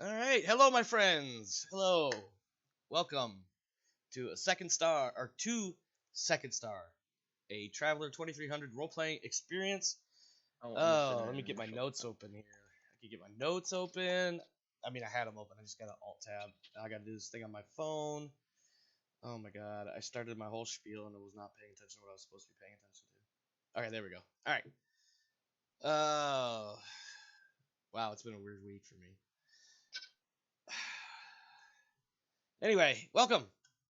All right, hello, my friends. Hello, welcome to a second star or two second star, a Traveler 2300 role playing experience. Oh, almost did Oh, an let me get my initial. notes open here. I can get my notes open. I mean, I had them open. I just got an alt tab. I got to do this thing on my phone. Oh my god, I started my whole spiel and I was not paying attention to what I was supposed to be paying attention to. Okay, there we go. All right. Oh, wow, it's been a weird week for me. Anyway, welcome.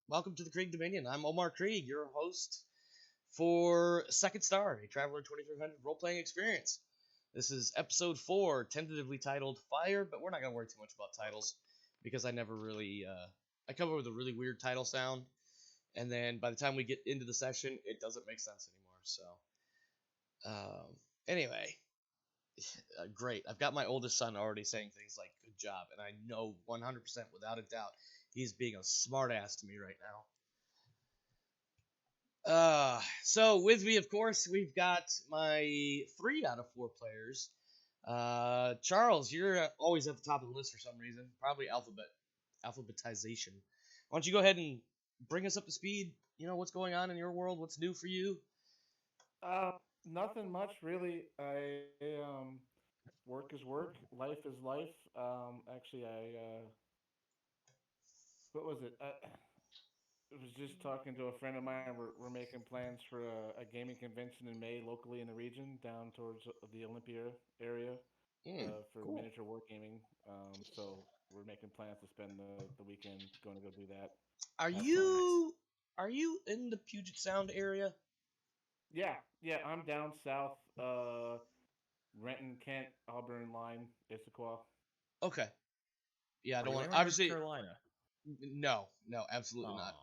Welcome to the Krieg Dominion. I'm Omar Krieg, your host for Second Star, a Traveler 2300 role playing experience. This is episode 4, tentatively titled Fire, but we're not going to worry too much about titles because I never really. I come up with a really weird title sound, and then by the time we get into the session, it doesn't make sense anymore. So, anyway, great. I've got my oldest son already saying things like "good job," and I know 100% without a doubt he's being a smartass to me right now. So with me, of course, we've got my 3 out of 4 players. Charles, you're always at the top of the list for some reason. Probably alphabetization. Why don't you go ahead and bring us up to speed? You know what's going on in your world? What's new for you? Uh, Nothing much really. Work is work, life is life. Actually, what was it? I was just talking to a friend of mine. We're making plans for a gaming convention in May locally in the region, down towards the Olympia area, for Cool. miniature wargaming. So we're making plans to spend the weekend going to go do that. Are Have fun. you are you in the Puget Sound area? Yeah, yeah. I'm down south. Renton, Kent, Auburn line, Issaquah. Okay. Yeah, I Are don't you want ever in North obviously. Carolina? No, absolutely not.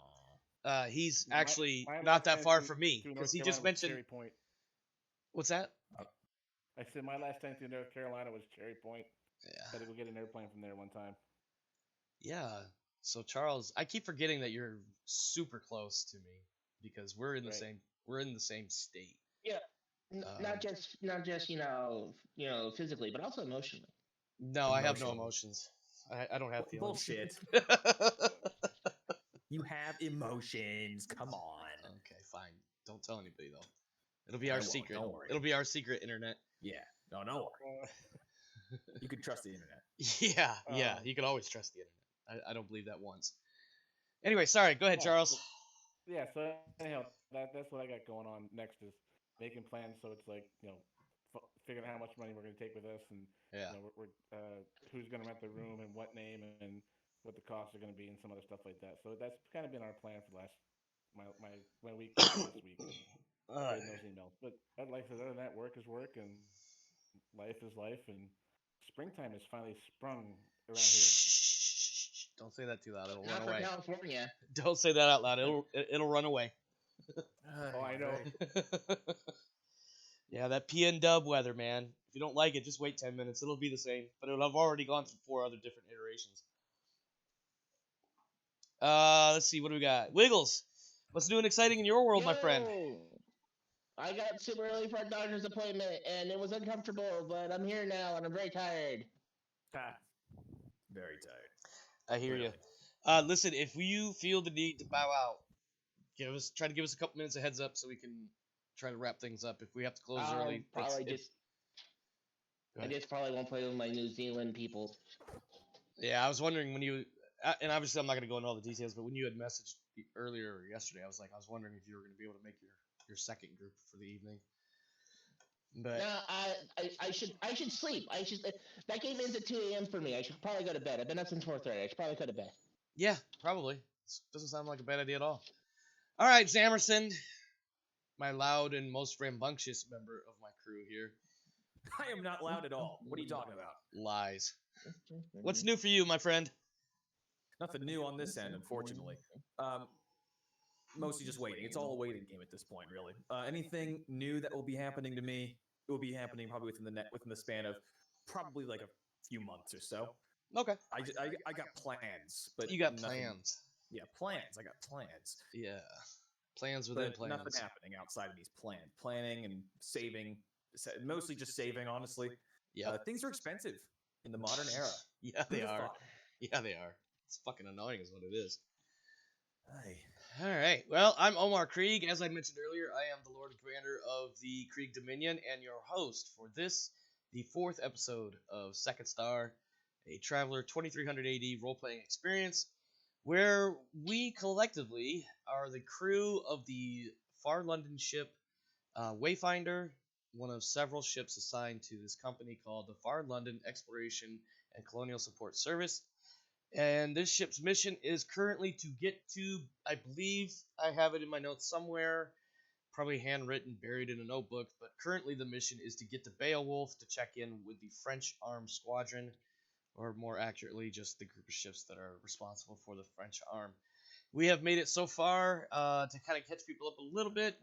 Oh, He's My actually my not last that time far from me through because North he just Carolina was mentioned. Cherry Point. What's that? I said my last time through North Carolina was Cherry Point. Yeah. Had to go get an airplane from there one time. Yeah. So Charles, I keep forgetting that you're super close to me because Right. we're in the same state. Yeah, Um, not just physically, but also emotionally. no, I have no emotionally. emotions. I don't have feelings. Bullshit. You have emotions. Come on. Okay, fine. Don't tell anybody though. It'll be I our won't. secret. Don't worry. It'll be our secret internet. Yeah. No, don't worry. You can trust the internet. Yeah. You can always trust the internet. I don't believe that once. Anyway, sorry. Go ahead, yeah. Charles. Yeah. So anyhow, that's what I got going on next is making plans. So it's like figuring out how much money we're going to take with us, and Yeah. we're who's going to rent the room and what name and what the costs are going to be and some other stuff like that. So that's kind of been our plan for the last my week last week. Uh, Getting those emails. But like I said, other than that, work is work and life is life. And springtime has finally sprung around here. Shh. Don't say that too loud. It'll run Not for away. California. Don't say that out loud. It'll run away. Oh, I know. Yeah, that PN dub weather, man. If you don't like it, just wait 10 minutes. It'll be the same, but it'll have already gone through 4 other different iterations. Let's see. What do we got? Wiggles. What's new and exciting in your world, my friend? Yo, I got super early for a doctor's appointment, and it was uncomfortable, but I'm here now, and I'm very tired. Ah, very tired. I hear you. Really. Listen, if you feel the need to bow out, try to give us a couple minutes of heads up so we can try to wrap things up. If we have to close early, Probably go I ahead. just probably won't play with my New Zealand people. Yeah, I was wondering when you, and obviously I'm not going to go into all the details, but when you had messaged earlier or yesterday, I was wondering if you were going to be able to make your second group for the evening. But No, I should sleep. That game ends at 2 a.m. for me. I should probably go to bed. I've been up since 4:30. I should probably go to bed. yeah, probably. This doesn't sound like a bad idea at all. All right, Zamerson, my loud and most rambunctious member of my crew here, I am not loud at all. What are you talking about? lies. What's new for you, my friend? Nothing new on this end, unfortunately. Mostly just waiting. It's all a waiting game at this point, really. Anything new that will be happening to me, it will be happening probably within the span of probably like a few months or so. Okay. I got plans, but You got nothing, plans. Yeah, plans. I got plans. Yeah. Plans within But plans. nothing happening outside of these planning and saving. Mostly just saving, honestly. Yeah. Things are expensive in the modern era. Yeah, Who'd they have are. thought? Yeah, they are. It's fucking annoying, is what it is. Hey. All right. Well, I'm Omar Krieg. As I mentioned earlier, I am the Lord Commander of the Krieg Dominion and your host for this, the 4th episode of Second Star, a Traveler 2300 AD role-playing experience, where we collectively are the crew of the Far London ship Wayfinder, one of several ships assigned to this company called the Far London Exploration and Colonial Support Service. And this ship's mission is currently to get to, I believe I have it in my notes somewhere, probably handwritten, buried in a notebook, but currently the mission is to get to Beowulf to check in with the French Armed Squadron, or more accurately, just the group of ships that are responsible for the French arm. We have made it so far to kind of catch people up a little bit.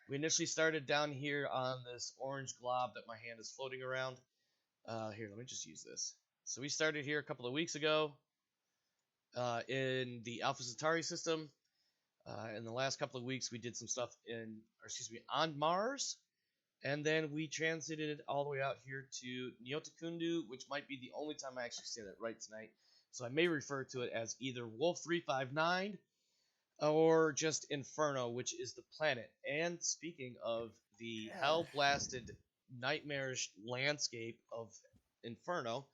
We initially started down here on this orange glob that my hand is floating around. Here, let me just use this. So we started here a couple of weeks ago in the Alpha Centauri system. In the last couple of weeks, we did some stuff on Mars, and then we transited all the way out here to Neotikundu, which might be the only time I actually say that right tonight. So I may refer to it as either Wolf 359 or just Inferno, which is the planet. And speaking of the hell-blasted, nightmarish landscape of Inferno,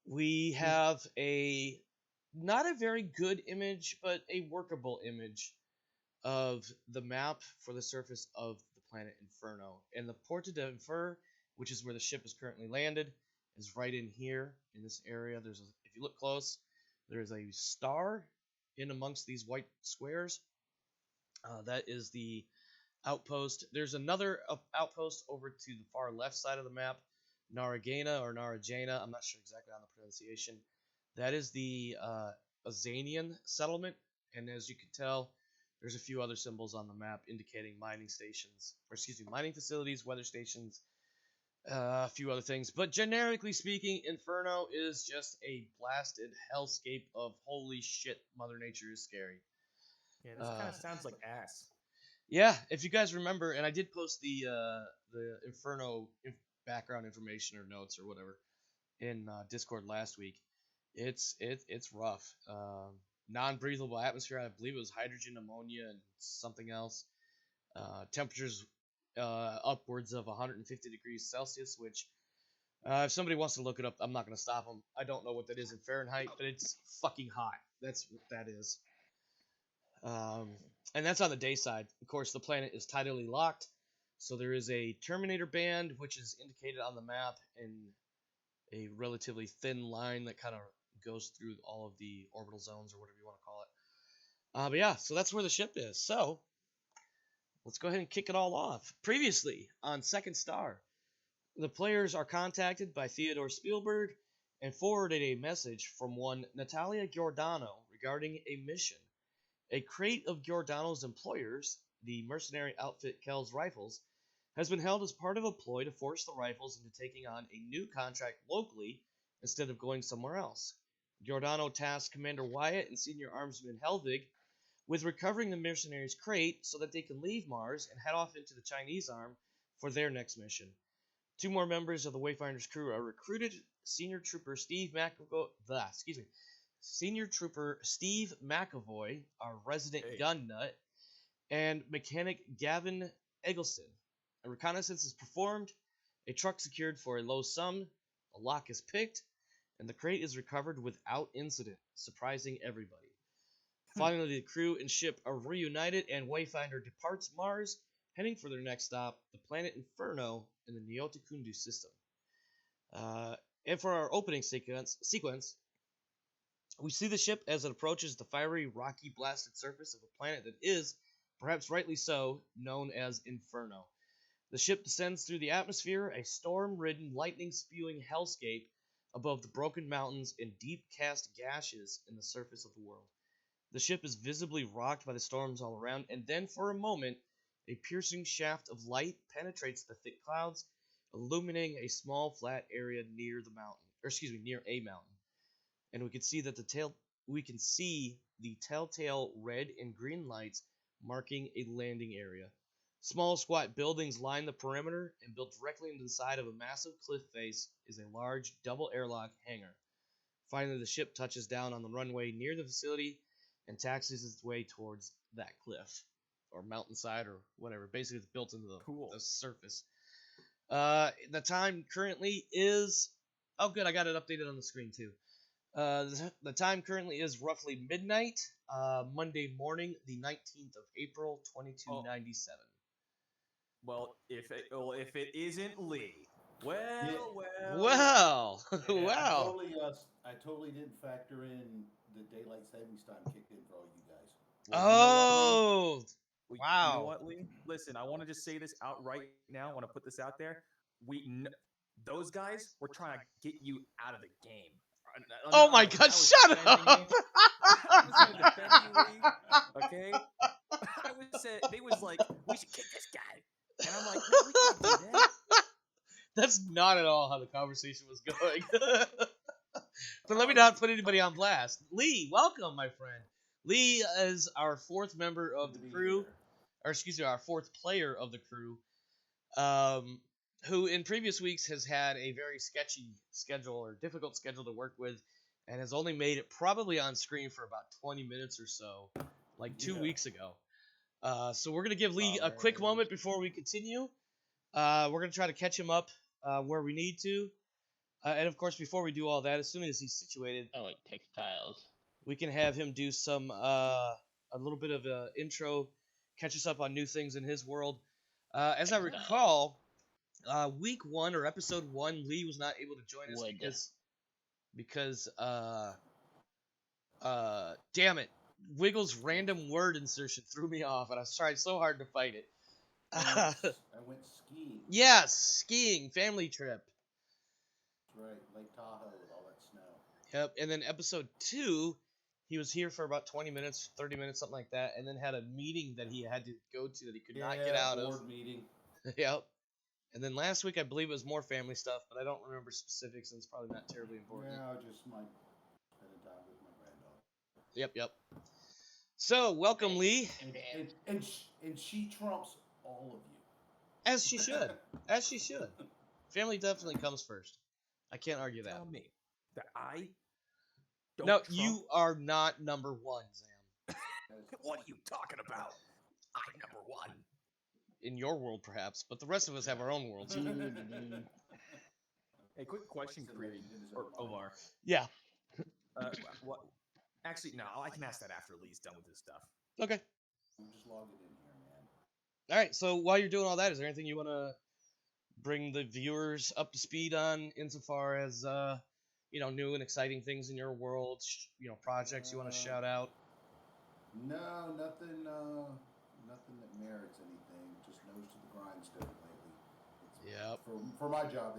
we have a not a very good image, but a workable image of the map for the surface of the planet Inferno. And the Porta de Infer, which is where the ship is currently landed, is right in here in this area. If you look close, there is a star in amongst these white squares. That is the outpost. There's another outpost over to the far left side of the map, Naragana or Narajana. I'm not sure exactly on the pronunciation. That is the Azanian settlement, and as you can tell, there's a few other symbols on the map indicating mining facilities, weather stations, a few other things. But generically speaking, Inferno is just a blasted hellscape of holy shit, Mother Nature is scary. Yeah, this kind of sounds like ass. Yeah, if you guys remember, and I did post the Inferno background information or notes or whatever in Discord last week. It's rough. Non-breathable atmosphere. I believe it was hydrogen, ammonia, and something else. Temperatures upwards of 150 degrees Celsius, which if somebody wants to look it up, I'm not going to stop them. I don't know what that is in Fahrenheit, but it's fucking hot. That's what that is. And that's on the day side. Of course, the planet is tidally locked, so there is a Terminator band, which is indicated on the map in a relatively thin line that kind of goes through all of the orbital zones or whatever you want to call it. But yeah, so that's where the ship is. So let's go ahead and kick it all off. Previously on Second Star, the players are contacted by Theodore Spielberg and forwarded a message from one Natalia Giordano regarding a mission. A crate of Giordano's employers, the mercenary outfit Kells Rifles, has been held as part of a ploy to force the Rifles into taking on a new contract locally instead of going somewhere else. Giordano tasked Commander Wyatt and Senior Armsman Helvig with recovering the mercenaries' crate so that they can leave Mars and head off into the Chinese arm for their next mission. 2 more members of the Wayfinder's crew are recruited. Senior Trooper Steve McAvoy, our resident gun nut, and mechanic Gavin Eggleston. A reconnaissance is performed, a truck secured for a low sum, a lock is picked, and the crate is recovered without incident, surprising everybody. Finally, the crew and ship are reunited, and Wayfinder departs Mars, heading for their next stop, the planet Inferno in the Neotikundu system. And for our opening sequence, we see the ship as it approaches the fiery, rocky, blasted surface of a planet that is, perhaps rightly so, known as Inferno. The ship descends through the atmosphere, a storm-ridden, lightning-spewing hellscape above the broken mountains and deep-cast gashes in the surface of the world. The ship is visibly rocked by the storms all around, and then for a moment, a piercing shaft of light penetrates the thick clouds, illuminating a small flat area near a mountain. And we can see the telltale red and green lights marking a landing area. Small, squat buildings line the perimeter, and built directly into the side of a massive cliff face is a large double airlock hangar. Finally, the ship touches down on the runway near the facility and taxis its way towards that cliff or mountainside or whatever. Basically, it's built into the surface. The time currently is... Oh, good. I got it updated on the screen, too. The time currently is roughly midnight, Monday morning, the 19th of April, 2297. Well, if it isn't Lee, well. Wow. Yeah, Wow. I totally didn't factor in the daylight savings time kicked in for all you guys. Oh. You Wow. know what, Lee? Listen, I want to just say this outright now. I want to put this out there. Those guys were trying to get you out of the game. Oh my God! Shut up. Okay. They was like, we should kick this guy, and I'm like, no, we can't do that. That's not at all how the conversation was going. But let me not put anybody on blast. Lee, welcome, my friend. Lee is our fourth member of the crew, or excuse me, our fourth player of the crew, who in previous weeks has had a very sketchy schedule or difficult schedule to work with, and has only made it probably on screen for about 20 minutes or so, like 2 weeks ago. So we're going to give Lee a quick moment before we continue. We're going to try to catch him up where we need to. And of course, before we do all that, as soon as he's situated, like textiles, we can have him do some a little bit of an intro, catch us up on new things in his world. As I recall, week 1 or episode 1, Lee was not able to join us because damn it, Wiggle's random word insertion threw me off, and I tried so hard to fight it. I went skiing. Yes, skiing, family trip. That's right, Lake Tahoe with all that snow. Yep, and then episode 2, he was here for about 20 minutes, 30 minutes, something like that, and then had a meeting that he had to go to that he could not get out of. Board meeting. Yep. And then last week, I believe it was more family stuff, but I don't remember specifics, and it's probably not terribly important. Yeah, I just might spend time with my granddaughter. Yep. So, welcome, Lee. And she trumps all of you. As she should. As she should. Family definitely comes first. I can't argue that. Tell me that I don't No, trump? you are not number 1, Sam. What are you talking about? I'm number 1. In your world, perhaps, but the rest of us have our own worlds. Hey, quick question, Creed or Omar. Yeah. What? Actually, no. I can ask that after Lee's done with his stuff. Okay. I'm just logging in here, man. All right. So while you're doing all that, is there anything you want to bring the viewers up to speed on, insofar as new and exciting things in your world? Projects you want to shout out? No, nothing that merits anything. Just nose to the grindstone lately. Yep. For my job,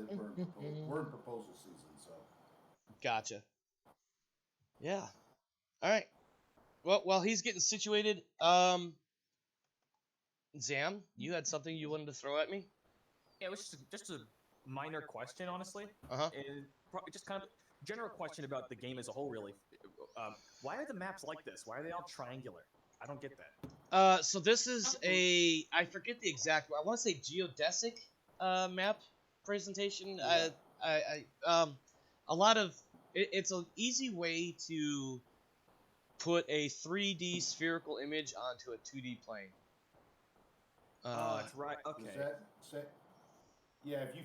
we're in proposal season, so. Gotcha. Yeah. All right. Well, while he's getting situated, Zam, you had something you wanted to throw at me? Yeah, it was just a minor question, honestly. Uh-huh. And just kind of general question about the game as a whole, really. Why are the maps like this? Why are they all triangular? I don't get that. So this is I forget the exact, I want to say geodesic map presentation. Yeah. A lot of it's an easy way to put a 3D spherical image onto a 2D plane. That's right. Okay. Does that say? Yeah, if you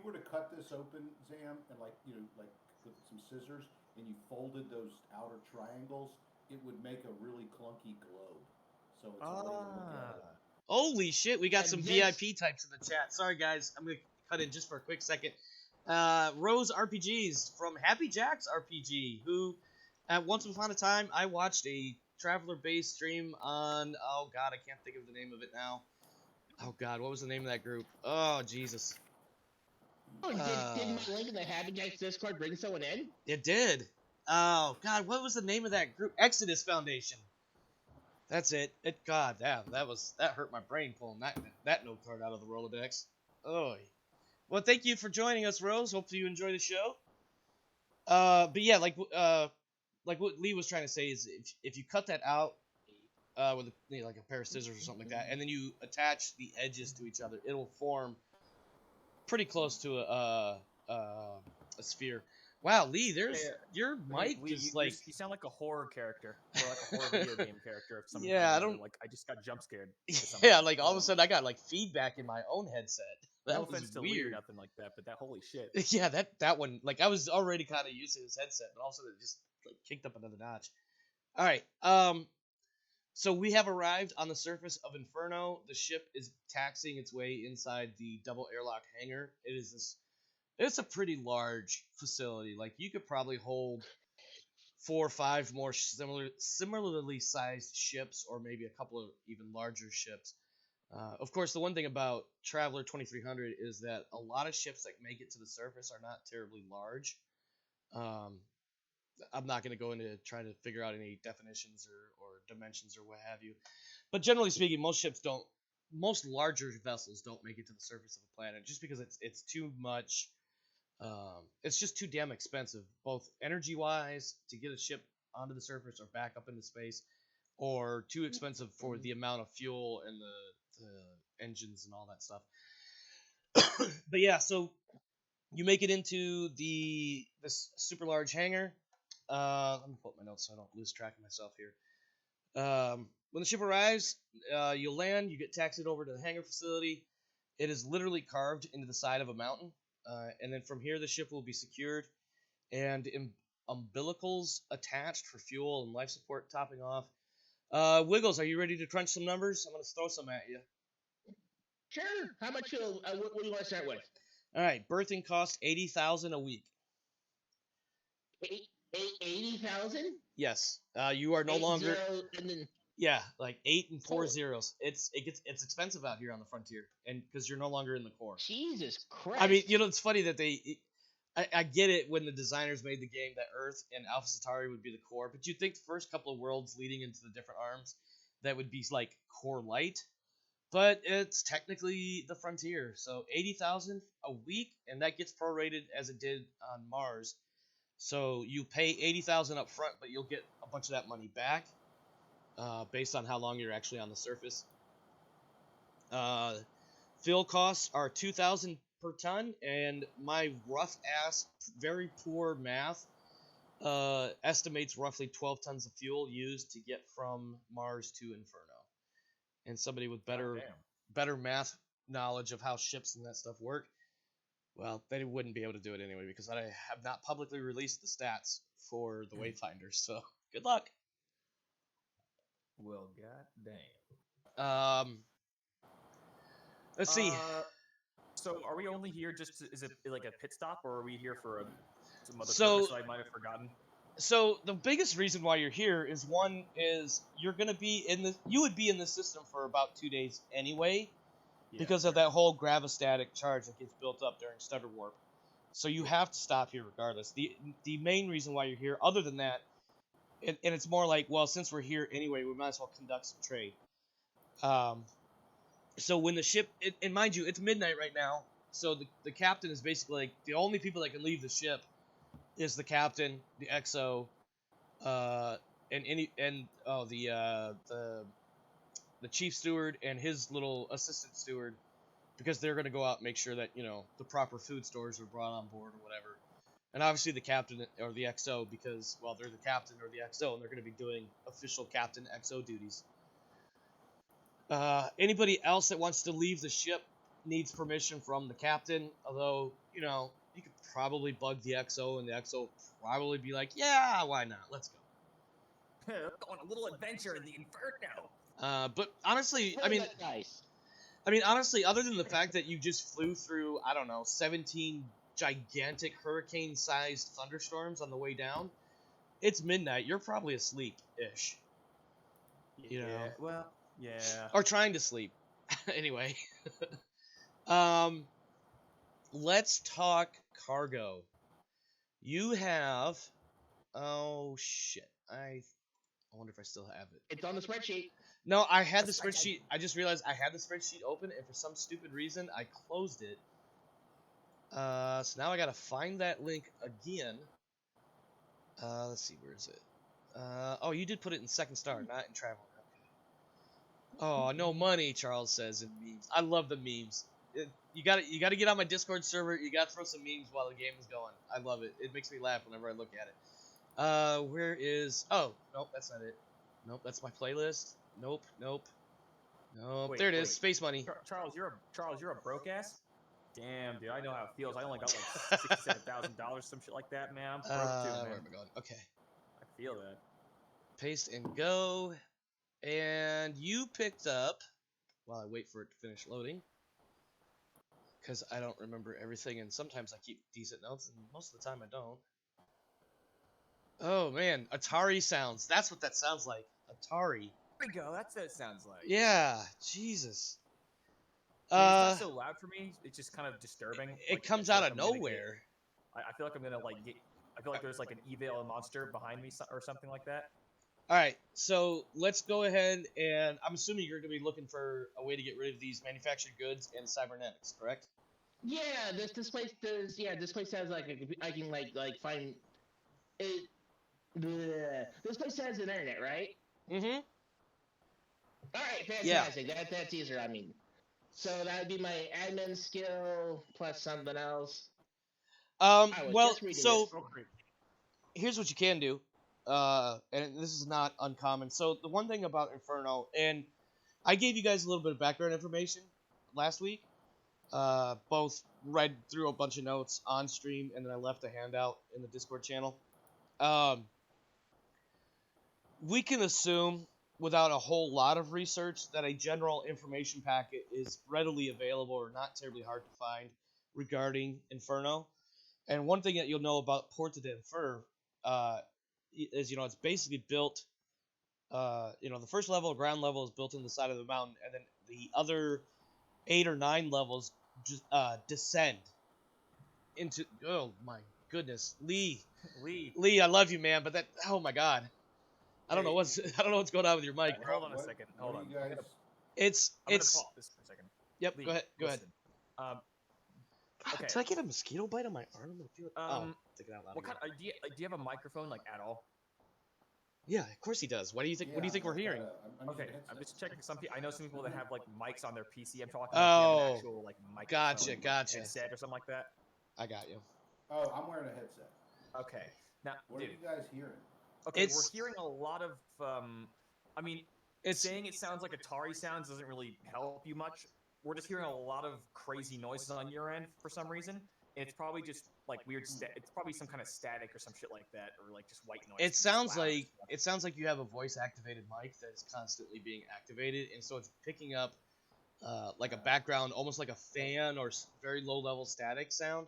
were to cut this open, Zam, and like with some scissors, and you folded those outer triangles, it would make a really clunky globe. So it's a way to look at it. Holy shit, we got some And VIP types in the chat. Sorry guys, I'm gonna cut in just for a quick second. Rose RPGs from Happy Jacks RPG, who at once upon a time I watched a Traveler-based stream on, oh god, I can't think of the name of it now. Oh god, what was the name of that group? Oh Jesus. Oh, did my link in the Happy Jacks Discord bring someone in? It did. Oh god, what was the name of that group? Exodus Foundation. That's it. God, that hurt my brain pulling that note card out of the Rolodex. Oh. Well, thank you for joining us, Rose. Hopefully you enjoy the show. But yeah, like what Lee was trying to say is if you cut that out with like a pair of scissors or something like that, and then you attach the edges to each other, it'll form pretty close to a sphere. Wow, Lee, Yeah, your mic Lee, is like, you sound like a horror character or like a horror video game character of some yeah, I kind. don't, Like I just got jump scared by yeah, something. like all of a sudden I got like feedback in my own headset. That No was offense to Lee or weird. nothing like that, but that holy shit. Yeah, that one, like I was already kind of used to this headset, but all of a sudden it just like kicked up another notch. All right, so we have arrived on the surface of Inferno. The ship is taxiing its way inside the double airlock hangar. It's a pretty large facility. Like you could probably hold 4 or 5 more similarly sized ships, or maybe a couple of even larger ships. Of course, the one thing about Traveler 2300 is that a lot of ships that make it to the surface are not terribly large. Um, I'm not going to go into trying to figure out any definitions or dimensions or what have you. But generally speaking, most larger vessels don't make it to the surface of a planet just because it's too much. It's just too damn expensive, both energy wise to get a ship onto the surface or back up into space, or too expensive for the amount of fuel and the engines and all that stuff. But yeah, so you make it into this super large hangar. Let me pull up my notes so I don't lose track of myself here. When the ship arrives, you'll land. You get taxied over to the hangar facility. It is literally carved into the side of a mountain, and then from here the ship will be secured, and umbilicals attached for fuel and life support topping off. Wiggles, are you ready to crunch some numbers? I'm gonna throw some at you. Sure. How much? What do you want to start with? All right, berthing costs 80,000 a week. 80,000. Yes, you are no 8 longer. 0, and then Yeah, like 8 and 4 Oh. zeros. It's expensive out here on the frontier, and because you're no longer in the core. Jesus Christ. I mean, it's funny that I get it when the designers made the game that Earth and Alpha Centauri would be the core, but you'd think the first couple of worlds leading into the different arms that would be like core light, but it's technically the frontier. So 80,000 a week, and that gets prorated as it did on Mars. So you pay 80,000 up front, but you'll get a bunch of that money back. Based on how long you're actually on the surface. Fuel costs are 2,000 per ton, and my rough ass, very poor math estimates roughly 12 tons of fuel used to get from Mars to Inferno. And somebody with better math knowledge of how ships and that stuff work, well, they wouldn't be able to do it anyway because I have not publicly released the stats for the Wayfinders. So good luck. Well, goddamn. Let's see. So, are we only here is it like a pit stop, or are we here for some other So- purpose I might have forgotten? So the biggest reason why you're here is you would be in the system for about 2 days anyway, because of that whole gravistatic charge that gets built up during stutter warp. So you have to stop here regardless. The main reason why you're here, other than that, and it's more like, well, since we're here anyway, we might as well conduct some trade. So when the ship, and mind you, it's midnight right now, so the captain is basically like, the only people that can leave the ship is the captain, the XO, the chief steward and his little assistant steward, because they're going to go out and make sure that the proper food stores are brought on board or whatever. And obviously the captain or the XO, because, well, they're the captain or the XO, and they're going to be doing official captain XO duties. Anybody else that wants to leave the ship needs permission from the captain, although, you could probably bug the XO, and the XO will probably be like, yeah, why not? Let's go. Go on a little adventure in the Inferno. But honestly, Nice. honestly, other than the fact that you just flew through, 17 gigantic hurricane-sized thunderstorms on the way down, it's midnight. You're probably asleep-ish. Yeah. Well, yeah. Or trying to sleep. Anyway. Let's talk cargo. You have... Oh, shit. I wonder if I still have it. It's on the spreadsheet. No, I had the spreadsheet. I just realized I had the spreadsheet open, and for some stupid reason, I closed it. So now I gotta find that link again. Let's see, where is it? Oh, you did put it in Second Star, not in Traveler. Okay. Oh, no money, Charles says in memes. I love the memes. You got to get on my Discord server. You got to throw some memes while the game is going. I love it. It makes me laugh whenever I look at it. Where is? Oh, nope, that's not it. Nope, that's my playlist. Nope. Wait, there it is. wait. Space Money. Charles, you're a broke ass. Damn, dude, I know how it feels. I only got like $67,000, some shit like that, man. I'm broke too, man. Where am I going? Okay. I feel that. Paste and go. And you picked up, while I wait for it to finish loading, because I don't remember everything, and sometimes I keep decent notes, and most of the time I don't. Oh man, Atari sounds. That's what that sounds like. Atari. There we go. That's what it sounds like. Yeah, Jesus. It's not so loud for me. It's just kind of disturbing. It comes out of nowhere. I feel like I'm gonna like get. I feel like there's like an evil monster behind me or something like that. All right, so let's go ahead, and I'm assuming you're going to be looking for a way to get rid of these manufactured goods and cybernetics, correct? Yeah, this place does. Yeah, this place has like I can like find it. This place has an internet, right? Mm-hmm. All right, fantastic. Yeah. That's easier. I mean, so that'd be my admin skill plus something else. Well, so here's what you can do. And this is not uncommon. So the one thing about Inferno, and I gave you guys a little bit of background information last week, both read through a bunch of notes on stream, and then I left a handout in the Discord channel. We can assume, without a whole lot of research, that a general information packet is readily available or not terribly hard to find regarding Inferno. And one thing that you'll know about Porta d'Enfer, is, it's basically built, the first level, ground level, is built in the side of the mountain, and then the other 8 or 9 levels just descend into. Oh my goodness, Lee, I love you, man, but oh my God, I don't know what's going on with your mic. Hold on a second. Hold on. Guys... It's. I'm gonna pause this for a second. Yep. Lee, go ahead. Okay. Did I get a mosquito bite on my arm? I feel take it out loud. What kind? Do you have a microphone like at all? Yeah, of course he does. What do you think? What do you think we're hearing? Okay, I'm just checking. I know some people that have like mics on their PC. I'm talking about an actual like microphone, gotcha. Headset or something like that. I got you. Oh, I'm wearing a headset. Okay. Now, what are you guys hearing? Okay, we're hearing a lot of. I mean, saying it sounds like Atari sounds doesn't really help you much. We're just hearing a lot of crazy noises on your end for some reason. And it's probably just like weird. It's probably some kind of static or some shit like that, or like just white noise. It sounds like you have a voice activated mic that is constantly being activated, and so it's picking up like a background, almost like a fan or very low level static sound.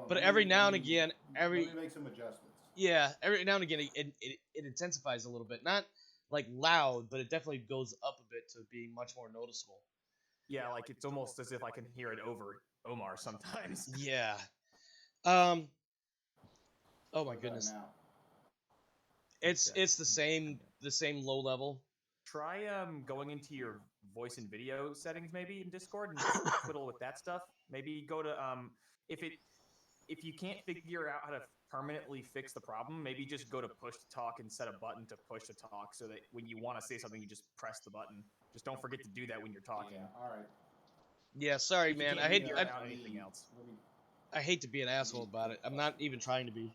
But every now and again, let me make some adjustments. Yeah, every now and again it intensifies a little bit, not like loud, but it definitely goes up a bit to being much more noticeable. Yeah, like it's almost as if I can hear it over Omar sometimes. Yeah. Oh my goodness. It's the same low level. Try going into your voice and video settings maybe in Discord and just fiddle with that stuff. Maybe go to if you can't figure out how to permanently fix the problem, maybe just go to push to talk and set a button to push to talk so that when you want to say something, you just press the button. Just don't forget to do that when you're talking. Yeah, all right. Yeah, sorry, man. I hate anything else. I hate to be an asshole about it. I'm not even trying to be.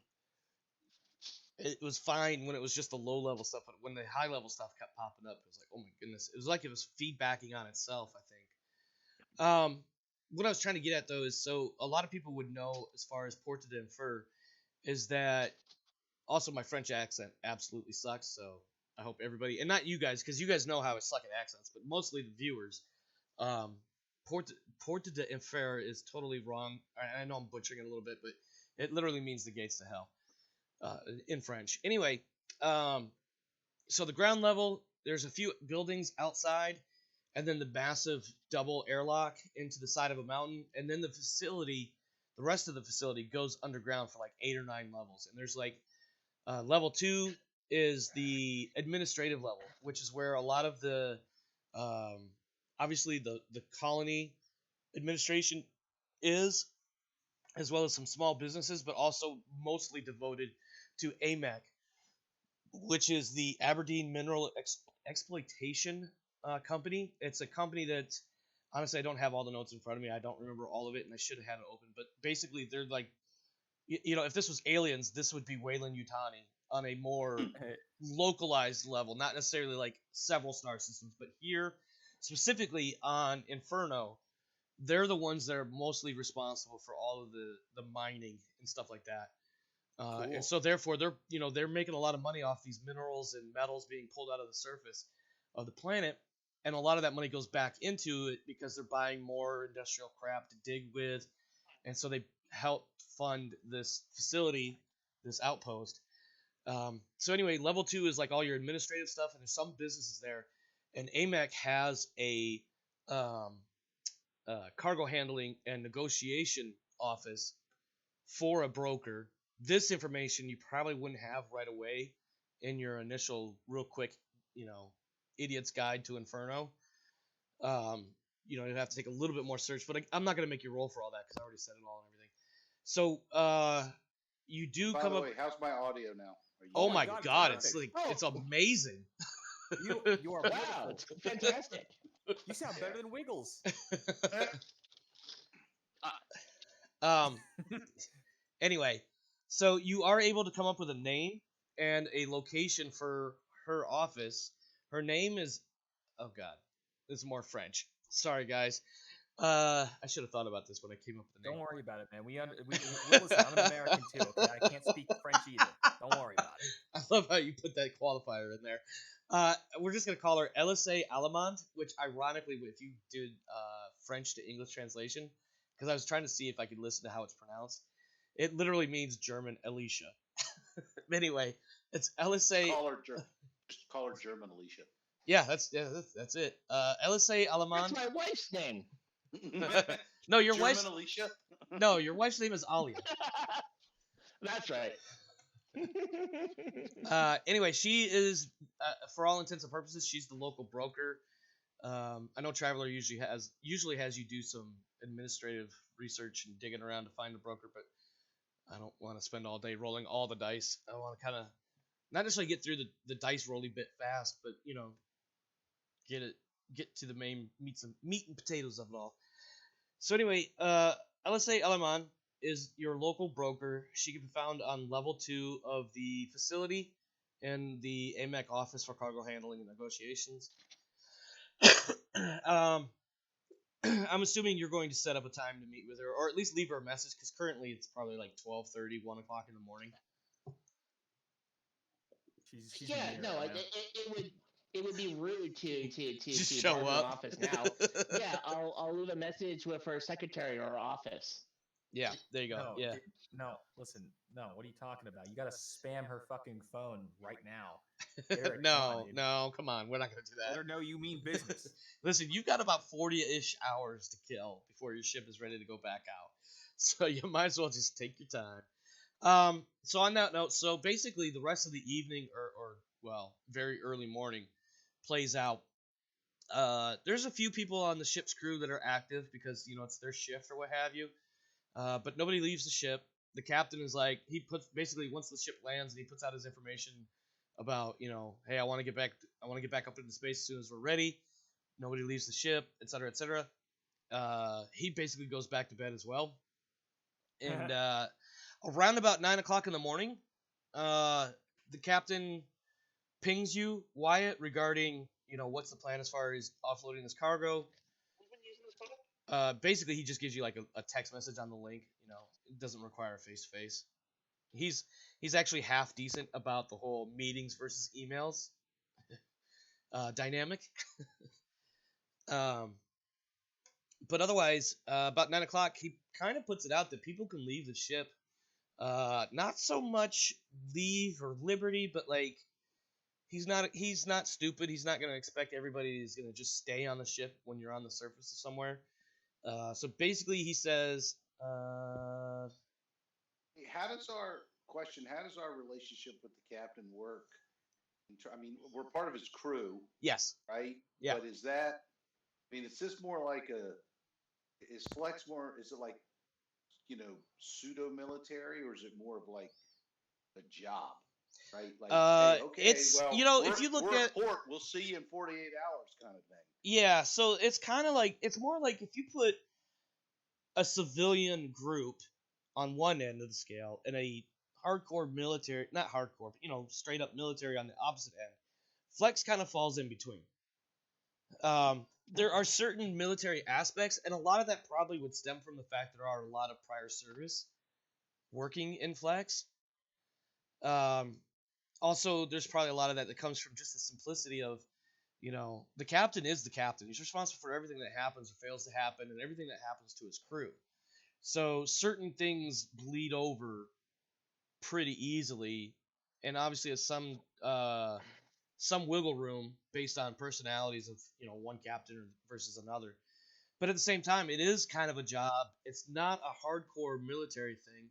It was fine when it was just the low level stuff, but when the high level stuff kept popping up, it was like, oh my goodness. It was like it was feedbacking on itself, I think. What I was trying to get at though is, so a lot of people would know as far as Porta d'Enfer is that also my French accent absolutely sucks, so I hope everybody, and not you guys, because you guys know how I suck at accents, but mostly the viewers, Porta d'Enfer is totally wrong. I know I'm butchering it a little bit, but it literally means the gates to hell in French. Anyway, so the ground level, there's a few buildings outside, and then the massive double airlock into the side of a mountain, and then the rest of the facility goes underground for like 8 or 9 levels. And there's like level 2 is the administrative level, which is where a lot of the obviously the colony administration is, as well as some small businesses, but also mostly devoted to AMEC, which is the Aberdeen Mineral Exploitation Company. It's a company that honestly, I don't have all the notes in front of me. I don't remember all of it, and I should have had it open. But basically, they're like, if this was Aliens, this would be Weyland Yutani on a more localized level, not necessarily like several star systems, but here specifically on Inferno, they're the ones that are mostly responsible for all of the mining and stuff like that. Cool. And so therefore they're making a lot of money off these minerals and metals being pulled out of the surface of the planet, and a lot of that money goes back into it because they're buying more industrial crap to dig with, and so they help fund this facility, this outpost. So anyway, level 2 is like all your administrative stuff, and there's some businesses there, and AMEC has a cargo handling and negotiation office for a broker. This information you probably wouldn't have right away in your initial real quick, idiot's guide to Inferno. You'd have to take a little bit more search, but I'm not going to make you roll for all that because I already said it all and everything. So you do By come the up. way, how's my audio now? Oh my God, perfect. it's like it's amazing. You are Wow, wonderful. it's fantastic. You sound better than Wiggles. Anyway, so you are able to come up with a name and a location for her office. Her name is, oh God, this is more French. Sorry, guys. I should have thought about this when I came up with the name. Don't worry about it, man. Listen, I'm an American too. Okay, I can't speak French either. Don't worry about it. I love how you put that qualifier in there. We're just gonna call her Elise Allemande, which ironically, if you did French to English translation, because I was trying to see if I could listen to how it's pronounced, it literally means German Alicia. Anyway, it's Elise. Just call her German Alicia. Yeah, that's it. Elise Allemande. That's my wife's name. No, your German wife's Alicia. no, your wife's name is Alia. That's right. Anyway, she is, for all intents and purposes, she's the local broker. I know Traveler usually has you do some administrative research and digging around to find a broker, but I don't want to spend all day rolling all the dice. I want to kind of not necessarily get through the dice rolling bit fast, but get to the main meat and potatoes of it all. So anyway, Elise Allemande is your local broker. She can be found on level 2 of the facility in the AMEC office for cargo handling and negotiations. I'm assuming you're going to set up a time to meet with her, or at least leave her a message, because currently it's probably like 12:30, 1 o'clock in the morning. She's Yeah, in no, here right now. it would be rude to Just to show bar her up. office now. Yeah, I'll leave a message with her secretary or office. Yeah, there you go. No, Yeah. No, listen. No, what are you talking about? You got to spam her fucking phone right now. Eric, No, come on. We're not going to do Let that. her know you mean business. Listen, you've got about 40-ish hours to kill before your ship is ready to go back out. So you might as well just take your time. So on that note, so basically the rest of the evening or very early morning plays out. There's a few people on the ship's crew that are active because, it's their shift or what have you. But nobody leaves the ship. The captain is like, basically once the ship lands and he puts out his information about, hey, I want to get back up into space as soon as we're ready. Nobody leaves the ship, etc., etc. He basically goes back to bed as well. And around about 9 o'clock in the morning, the captain pings you, Wyatt, regarding, what's the plan as far as offloading this cargo. Basically, he just gives you like a text message on the link. It doesn't require a face-to-face. He's actually half decent about the whole meetings versus emails dynamic. But otherwise, about 9 o'clock, he kind of puts it out that people can leave the ship. Not so much leave or liberty, but like he's not stupid. He's not going to expect everybody is going to just stay on the ship when you're on the surface of somewhere. So basically, he says, How does our relationship with the captain work? I mean, we're part of his crew. Yes. Right. Yeah. But is this more like is Flex more? Is it like, pseudo military, or is it more of like a job? right? Like, Uh, hey, okay, it's well, you know we're, if you look we're at at port. We'll see you in 48 hours, kind of thing. yeah, so it's kind of like it's more like if you put a civilian group on one end of the scale and a hardcore military, not hardcore, but straight up military on the opposite end. Flex kind of falls in between. There are certain military aspects, and a lot of that probably would stem from the fact there are a lot of prior service working in Flex. Um, Also, there's probably a lot of that comes from just the simplicity of, the captain is the captain. He's responsible for everything that happens or fails to happen, and everything that happens to his crew. So certain things bleed over pretty easily, and obviously there's some wiggle room based on personalities of one captain versus another. But at the same time, it is kind of a job. It's not a hardcore military thing.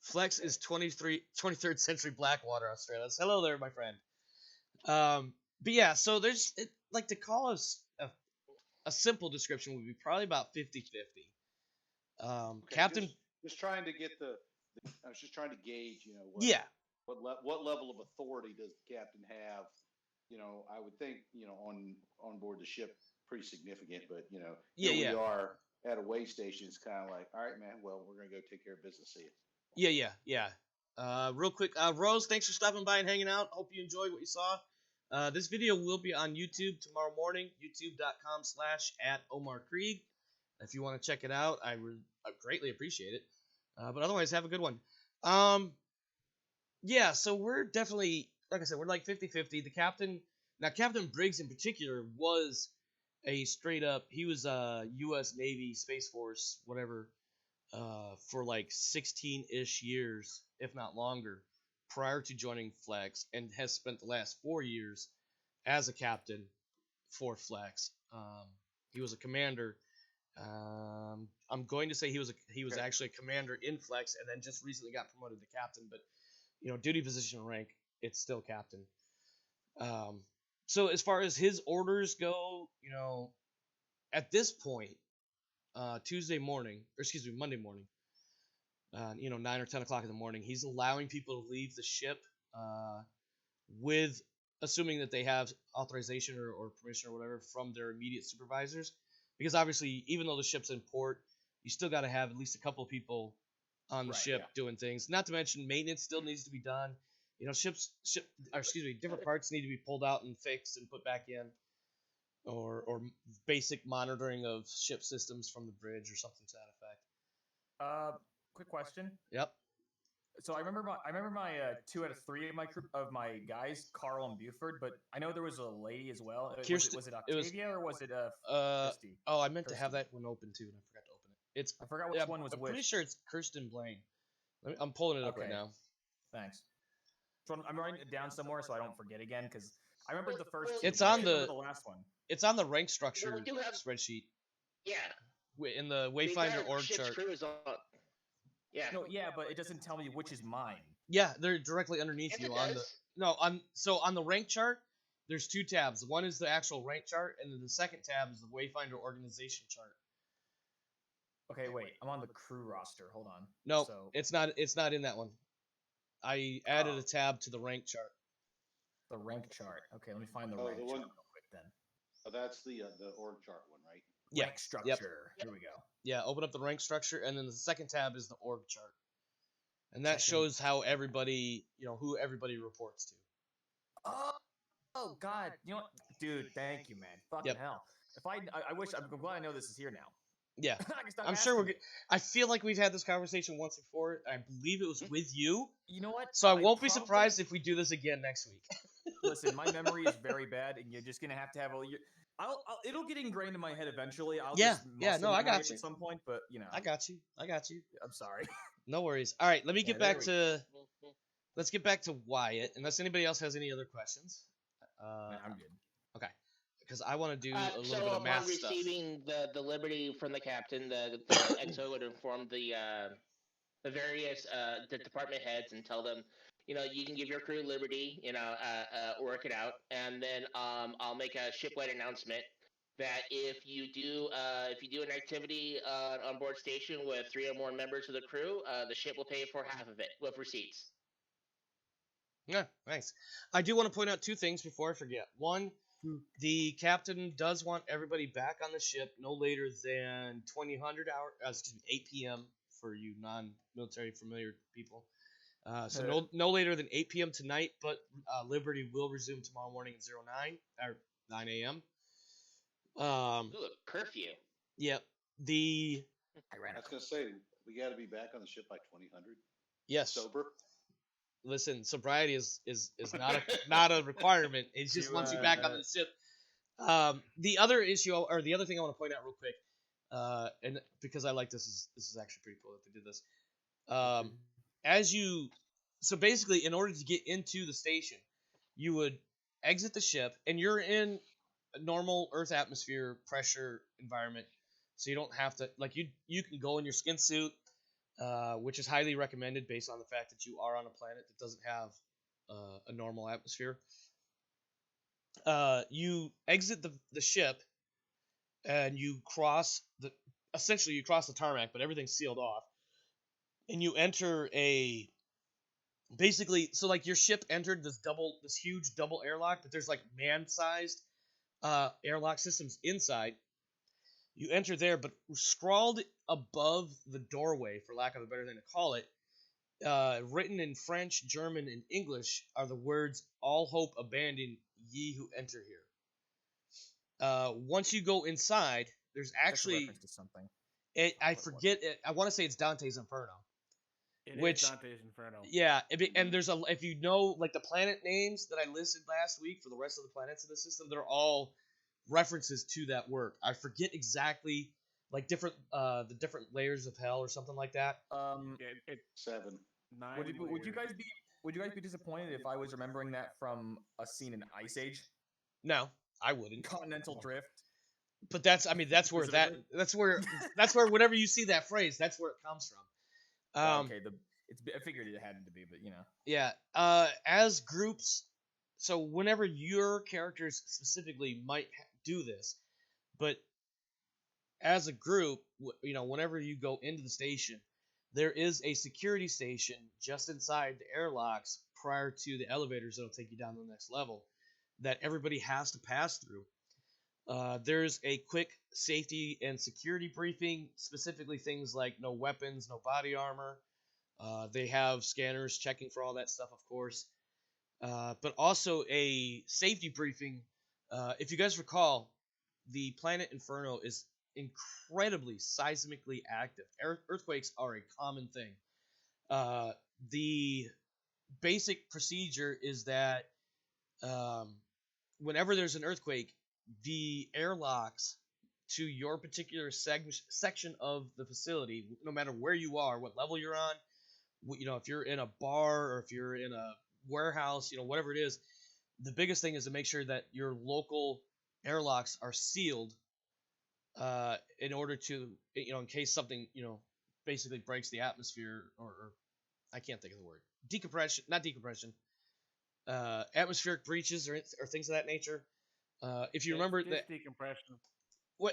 Flex is 23rd century Blackwater Australis. Hello there, my friend. But yeah, so there's like to call us a simple description would be probably about 50-50. Okay, Captain. Just trying to get I was just trying to gauge, Yeah. what level of authority does the captain have? I would think, on board the ship, pretty significant, but Yeah, here yeah. we are at a way station. It's kind of like, all right, man. Well, we're gonna go take care of business. See Yeah, you. yeah, yeah. Real quick, Rose, thanks for stopping by and hanging out. Hope you enjoyed what you saw. This video will be on YouTube tomorrow morning, youtube.com/@OmarKrieg. If you want to check it out, I greatly appreciate it. But otherwise, have a good one. Yeah, so we're definitely, like I said, we're like 50-50. The captain, now Captain Briggs in particular, was a straight up, he was a U.S. Navy Space Force, whatever, for like 16-ish years, if not longer, prior to joining Flex, and has spent the last 4 years as a captain for Flex. He was a commander. I'm going to say he was Okay. actually a commander in Flex, and then just recently got promoted to captain. But duty, position, rank, it's still captain. So as far as his orders go, at this point, Monday morning, 9 or 10 o'clock in the morning, he's allowing people to leave the ship with, assuming that they have authorization or permission or whatever from their immediate supervisors. Because obviously, even though the ship's in port, you still got to have at least a couple of people on the ship doing things. Not to mention, maintenance still needs to be done. Different parts need to be pulled out and fixed and put back in. Or basic monitoring of ship systems from the bridge or something to that effect. Quick question. Yep. So I remember my 2 out of 3 of my guys, Carl and Buford, but I know there was a lady as well. Was it Octavia or was it Christy? Oh, I meant to have that one open too, and I forgot to open it. I forgot which one was I'm which. pretty sure it's Kirsten Blaine. I'm pulling it up right now. Thanks. So I'm writing it down somewhere so I don't forget again, because I remember the first two. It's on the last one. It's on the rank structure spreadsheet. Yeah. In the Wayfinder org chart. Yeah. No, yeah, but it doesn't tell me which is mine. Yeah, they're directly underneath you on the rank chart. There's 2 tabs. One is the actual rank chart, and then the second tab is the Wayfinder organization chart. Okay, wait. I'm on the crew roster. Hold on. No, it's not. It's not in that one. I added a tab to the rank chart. The rank chart. Okay, let me find the rank chart real quick then. Oh, that's the org chart one, right? Yeah. Rank structure. Yep. Here we go. Yeah, open up the rank structure, and then the second tab is the org chart, and that shows how everybody, who everybody reports to. Oh God! You know what, dude? Thank you, man. Fucking hell! If I wish. I'm glad I know this is here now. Yeah, I'm sure I feel like we've had this conversation once before. I believe it was with you. You know what? So I won't be surprised if we do this again next week. Listen, my memory is very bad, and you're just gonna have to have it'll get ingrained in my head eventually. I got you at some point, but I got you. I'm sorry. No worries. All right, let me get back to. Let's get back to Wyatt. Unless anybody else has any other questions. I'm good. Okay. Because I want to do a little bit of math stuff. So upon receiving the liberty from the captain, the XO would inform the various the department heads and tell them, you can give your crew liberty, work it out, and then I'll make a shipwide announcement that if you do an activity on board station with 3 or more members of the crew, the ship will pay for half of it with receipts. Yeah, nice. I do want to point out two things before I forget. One, the captain does want everybody back on the ship no later than 8 p.m. for you non-military familiar people. So no later than 8 p.m. tonight, but Liberty will resume tomorrow morning at 9 a.m. Ooh, a curfew. Yep. The I was gonna say we got to be back on the ship by 2000. yes. Sober. Listen, sobriety is not a requirement. It's just once you back on the ship. The other issue or the other thing I want to point out real quick, and because I like this is actually pretty cool that they did this. So basically, in order to get into the station, you would exit the ship, and you're in a normal Earth atmosphere pressure environment, so you don't have to you can go in your skin suit, which is highly recommended based on the fact that you are on a planet that doesn't have a normal atmosphere. You exit the ship, and you cross the tarmac, but everything's sealed off, and you enter so like your ship entered this huge double airlock, but there's like man-sized airlock systems inside. You enter there, but scrawled above the doorway, for lack of a better thing to call it, written in French, German, and English, are the words "All hope abandon, ye who enter here." Once you go inside, there's actually to something. I forget it. I want to say it's Dante's Inferno. It is Dante's Inferno. Yeah, and there's if you know like the planet names that I listed last week for the rest of the planets in the system, they're all references to that work. I forget exactly like the different layers of hell or something like that. It's 7. Would you guys be disappointed if I was remembering that from a scene in Ice Age? No, I wouldn't. Continental Drift. But that's where whenever you see that phrase, that's where it comes from. Okay, I figured it had to be, but you know. Yeah. As groups, so whenever your characters specifically might do this, but as a group, whenever you go into the station, there is a security station just inside the airlocks prior to the elevators that'll take you down to the next level that everybody has to pass through. There's a quick safety and security briefing, specifically things like no weapons, no body armor. They have scanners checking for all that stuff, of course. But also a safety briefing. If you guys recall, the planet Inferno is incredibly seismically active. Earthquakes are a common thing. The basic procedure is that whenever there's an earthquake, the airlocks to your particular section of the facility, no matter where you are, what level you're on, if you're in a bar or if you're in a warehouse, whatever it is, the biggest thing is to make sure that your local airlocks are sealed in order to, in case something, basically breaks the atmosphere or I can't think of the word. Atmospheric breaches or things of that nature. If you remember that decompression.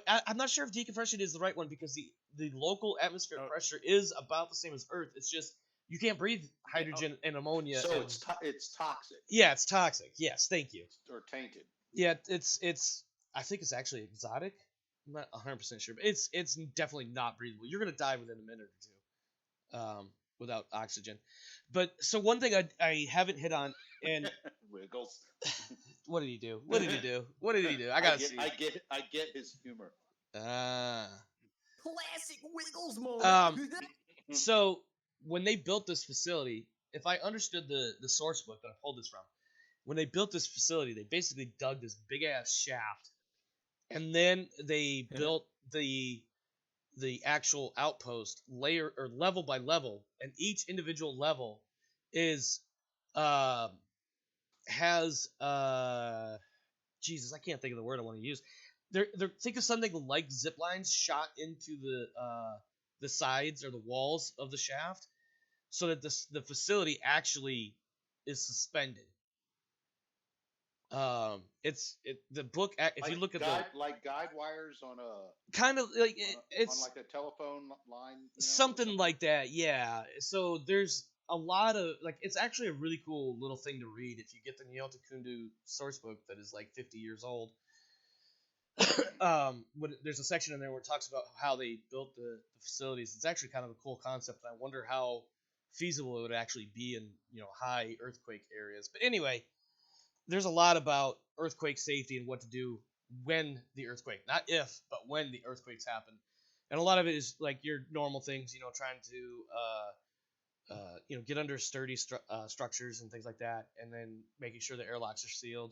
I'm not sure if decompression is the right one because the local atmospheric pressure is about the same as Earth. It's just you can't breathe hydrogen and ammonia. So it's toxic. Yeah, it's toxic. Yes, thank you. Or tainted. Yeah, it's. I think it's actually exotic. I'm not 100% sure, but it's definitely not breathable. You're gonna die within a minute or two, without oxygen. But so one thing I haven't hit on and Wiggles. What did he do? What did he do? I get his humor. Classic Wiggles moment. So when they built this facility, if I understood the source book that I pulled this from, when they built this facility, they basically dug this big ass shaft, and then they built the actual outpost layer or level by level, and each individual level is has Jesus, I can't think of the word I want to use. They're think of something like zip lines shot into the sides or the walls of the shaft, so that the facility actually is suspended. The book if you look at like guide wires on a kind of like it's on like a telephone line, something like that. Yeah. So there's a lot of like it's actually a really cool little thing to read if you get the Nyota Kundu source book that is like 50 years old. There's a section in there where it talks about how they built the facilities. It's actually kind of a cool concept, and I wonder how feasible it would actually be in high earthquake areas. But anyway, there's a lot about earthquake safety and what to do when the earthquake, not if, but when the earthquakes happen. And a lot of it is like your normal things, trying to get under sturdy structures and things like that, and then making sure the airlocks are sealed,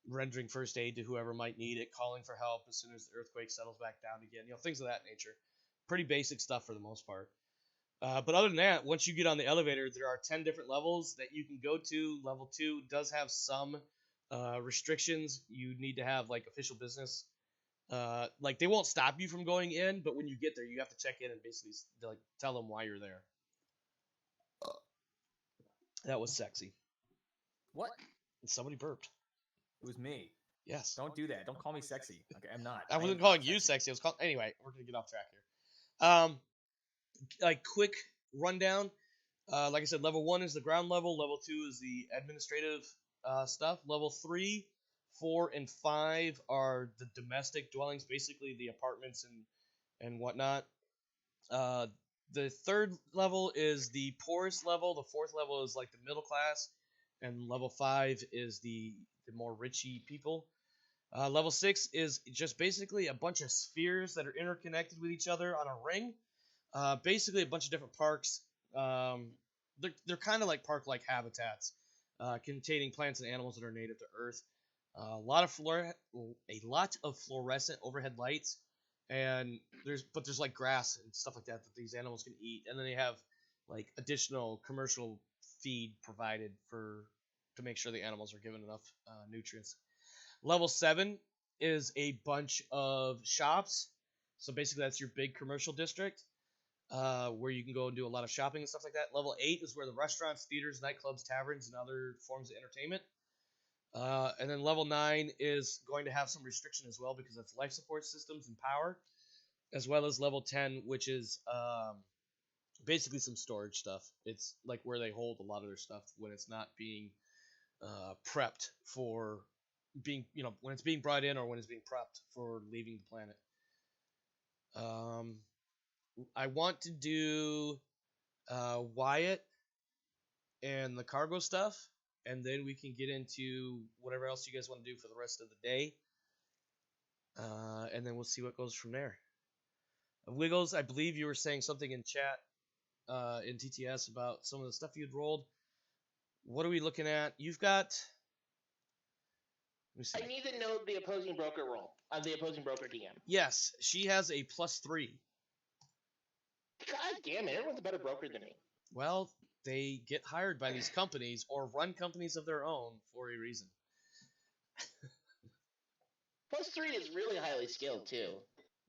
rendering first aid to whoever might need it, calling for help as soon as the earthquake settles back down again, things of that nature. Pretty basic stuff for the most part. But other than that, once you get on the elevator, there are 10 different levels that you can go to. Level 2 does have some restrictions. You need to have like official business. Like they won't stop you from going in, but when you get there, you have to check in and basically like tell them why you're there. That was sexy. What? Somebody burped. It was me. Yes. Don't do that. Don't call me sexy. Okay, I'm not. I wasn't calling you sexy. I was calling. Anyway, we're gonna get off track here. Like quick rundown. Like I said, level 1 is the ground level. Level 2 is the administrative stuff. Level 3, 4, and 5 are the domestic dwellings, basically the apartments and whatnot. The third level is the poorest level. The fourth level is like the middle class, and level 5 is the more richy people. Level 6 is just basically a bunch of spheres that are interconnected with each other on a ring. Basically a bunch of different parks. They're kind of like park-like habitats, containing plants and animals that are native to Earth. A lot of fluorescent overhead lights, and there's like grass and stuff like that these animals can eat, and then they have like additional commercial feed provided to make sure the animals are given enough nutrients. Level 7 is a bunch of shops, so basically that's your big commercial district. Where you can go and do a lot of shopping and stuff like that. Level 8 is where the restaurants, theaters, nightclubs, taverns, and other forms of entertainment. And then level 9 is going to have some restriction as well because that's life support systems and power, as well as level 10, which is basically some storage stuff. It's like where they hold a lot of their stuff when it's not being prepped for being, when it's being brought in or when it's being prepped for leaving the planet. I want to do Wyatt and the cargo stuff, and then we can get into whatever else you guys want to do for the rest of the day. And then we'll see what goes from there. Wiggles, I believe you were saying something in chat in TTS about some of the stuff you'd rolled. What are we looking at? You've got... I need to know the opposing broker roll. The opposing broker DM. Yes, she has a +3. God damn it, everyone's a better broker than me. Well, they get hired by these companies or run companies of their own for a reason. +3 is really highly skilled, too.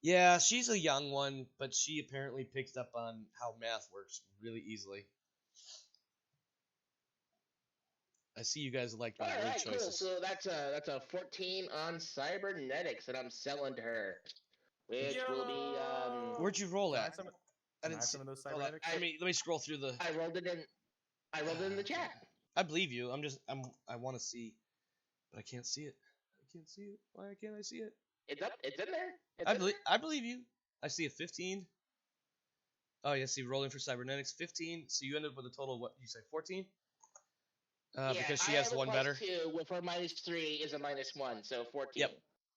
Yeah, she's a young one, but she apparently picked up on how math works really easily. I see you guys like my word Alright, choices. cool. So that's a 14 on cybernetics that I'm selling to her. Which will be Where'd you roll at? I didn't see some of those cybernetics. Let me scroll through the. I rolled it in the chat. I believe you. I want to see, but I can't see it. I can't see it. Why can't I see it? It's up. It's in there. I believe you. I see a 15. Oh yeah, see rolling for cybernetics 15. So you ended up with a total of what you say 14? Yeah, because she has the one better. 2 with her -3 is a -1, so 14. Yep.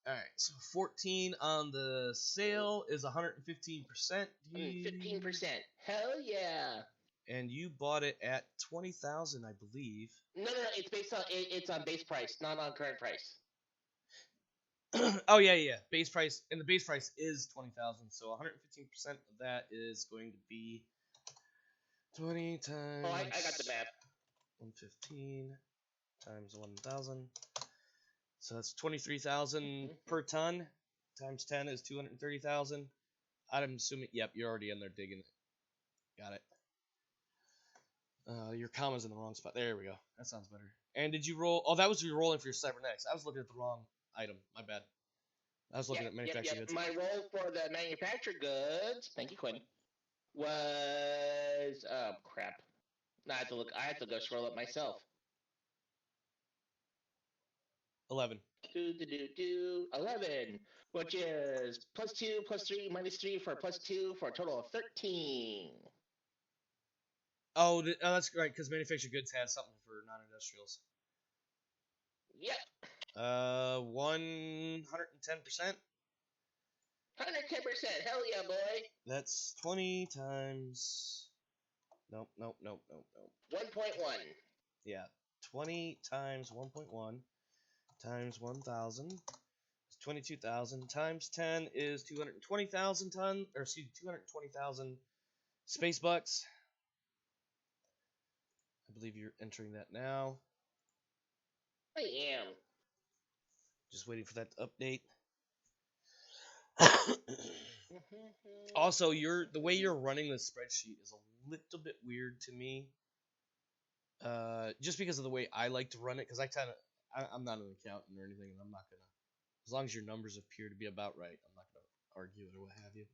All right, so 14 on the sale is 115%. 15%. Hell yeah! And you bought it at 20,000, I believe. No, it's based on it's on base price, not on current price. Oh yeah. Base price, and the base price is 20,000. So 115% of that is going to be 20 times. Oh, I got the math. 115 times 1,000. So that's 23,000 per ton. Times 10 is 230,000. I'm assuming. Yep, you're already in there digging it. Got it. Your comma's in the wrong spot. There we go. That sounds better. And did you roll? Oh, that was you rolling for your cybernetics. I was looking at the wrong item. My bad. I was looking at manufactured goods. My roll for the manufactured goods. Thank you, Quinn. Was crap. I have to look. I have to go scroll up myself. 11. 11, which is +2, +3, -3 for +2 for a total of 13. Oh, that's right, because manufactured goods had something for non-industrials. Yep. 110%. 110%. Hell yeah, boy. That's 20 times. Nope. 1.1. Yeah, 20 times 1.1 times 1,000 is 22,000 times 10 is 220,000 ton, or excuse me, 220,000 space bucks. I believe you're entering that now. I am. Just waiting for that to update. Also, the way you're running the spreadsheet is a little bit weird to me. Just because of the way I like to run it, because I'm not an accountant or anything, and I'm not gonna. As long as your numbers appear to be about right, I'm not gonna argue it or what have you.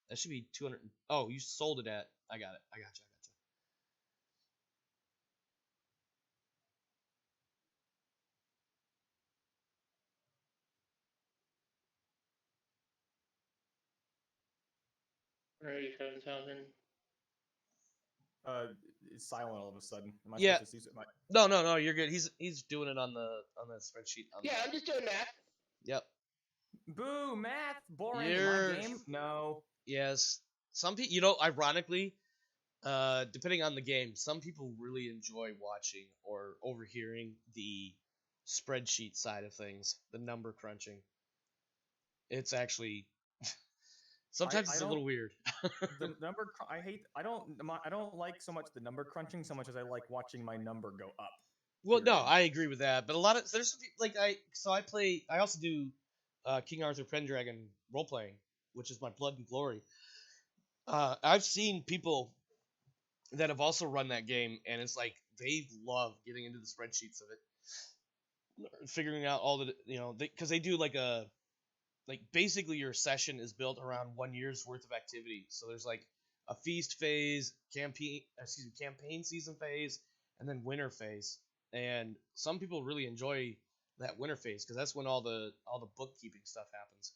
That should be 200. Oh, you sold it at. I got it. I got you. $187,000. It's silent all of a sudden. Am I Yeah. supposed to see it? No, you're good. He's doing it on the spreadsheet. Yeah, I'm just doing math. Yep. Boo, math, boring. You're- My game? No. Yes. Some people, ironically, depending on the game, some people really enjoy watching or overhearing the spreadsheet side of things, the number crunching. It's actually sometimes it's a little weird. The number I don't like so much the number crunching so much as I like watching my number go up. Well, no, period. I agree with that, but a lot of there's like I also do King Arthur Pendragon role playing, which is my blood and glory. I've seen people that have also run that game, and it's like they love getting into the spreadsheets of it, figuring out all the because they do like basically your session is built around 1 year's worth of activity. So there's like a feast phase, campaign season phase, and then winter phase. And some people really enjoy that winter phase because that's when all the bookkeeping stuff happens.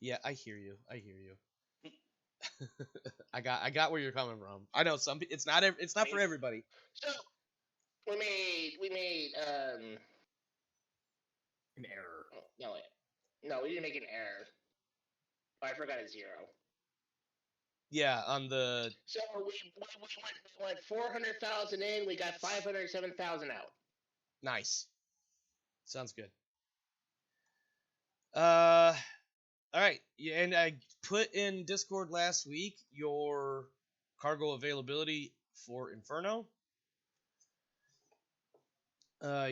Yeah, I hear you. I got where you're coming from. I know it's not for everybody. So we made An error. No, we didn't make an error. Oh, I forgot a 0. Yeah, on the. So we went 400,000 in. We got 507,000 out. Nice. Sounds good. All right. Yeah, and I put in Discord last week your cargo availability for Inferno. Yep,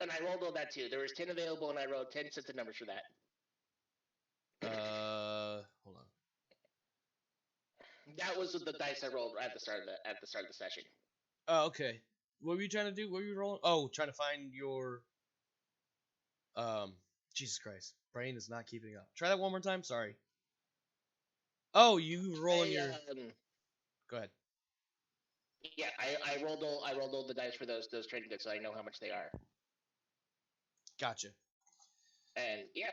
and I rolled all that too. There was 10 available, and I wrote 10 sets of numbers for that. Hold on. That was with the dice I rolled at the start of the session. Oh, okay. What were you trying to do? What were you rolling? Oh, trying to find your. Jesus Christ, brain is not keeping up. Try that one more time. Sorry. Oh, you rolling your. Go ahead. Yeah, I rolled all the dice for those trading goods, so I know how much they are. Gotcha. And yeah.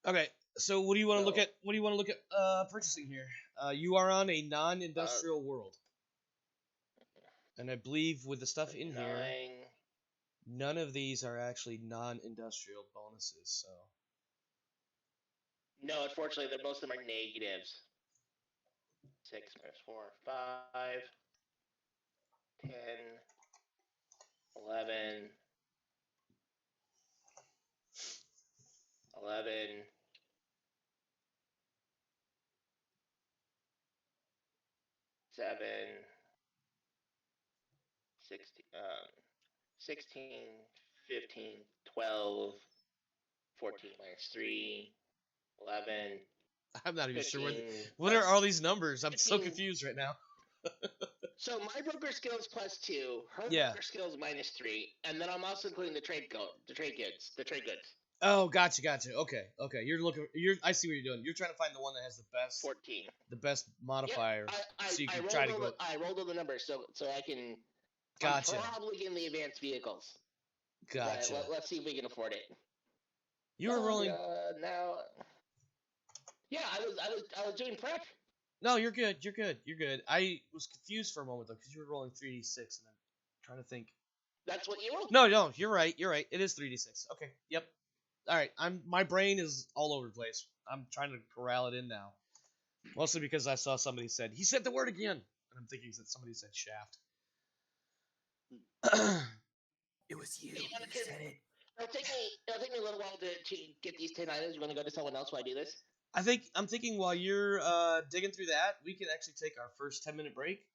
Okay, so what do you want to look at? What do you want to look at purchasing here? You are on a non-industrial world, and I believe with the stuff in here, none of these are actually non-industrial bonuses. So. No, unfortunately, most of them are negatives. 6 minus 4, 5, 10, 11, 7, 16, 15, 12, 14 minus 3, 11. I'm not even 15, sure what are all these numbers. I'm 15. so confused right now. So my broker skills +2, her Yeah. broker skills -3, and then I'm also including the trade goods. Oh, gotcha. Okay. You're looking. I see what you're doing. You're trying to find the one that has 14. the best modifier, so you I can rolled try to all go. I rolled all the numbers so I can. Gotcha. I'm probably getting the advanced vehicles. Gotcha. But let's see if we can afford it. You were rolling. Now. Yeah, I was doing prep. No, you're good. I was confused for a moment though, because you were rolling 3d6, and I'm trying to think. That's what you rolled. No, you're right. It is 3d6. Okay. Yep. All right. My brain is all over the place. I'm trying to corral it in now. Mostly because I saw somebody he said the word again, and I'm thinking that somebody said shaft. It was you. You You said it. It'll take me a little while to get these 10 items. You want to go to someone else while I do this? I'm thinking while you're digging through that, we can actually take our first 10-minute break.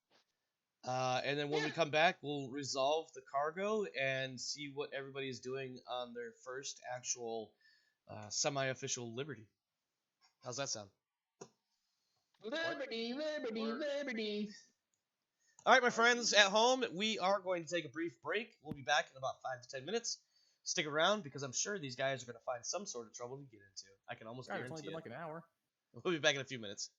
And then when we come back, we'll resolve the cargo and see what everybody's doing on their first actual semi-official Liberty. How's that sound? Liberty. All right, my friends at home, we are going to take a brief break. We'll be back in about 5 to 10 minutes. Stick around because I'm sure these guys are going to find some sort of trouble to get into. I can almost guarantee it's only been like an hour. We'll be back in a few minutes.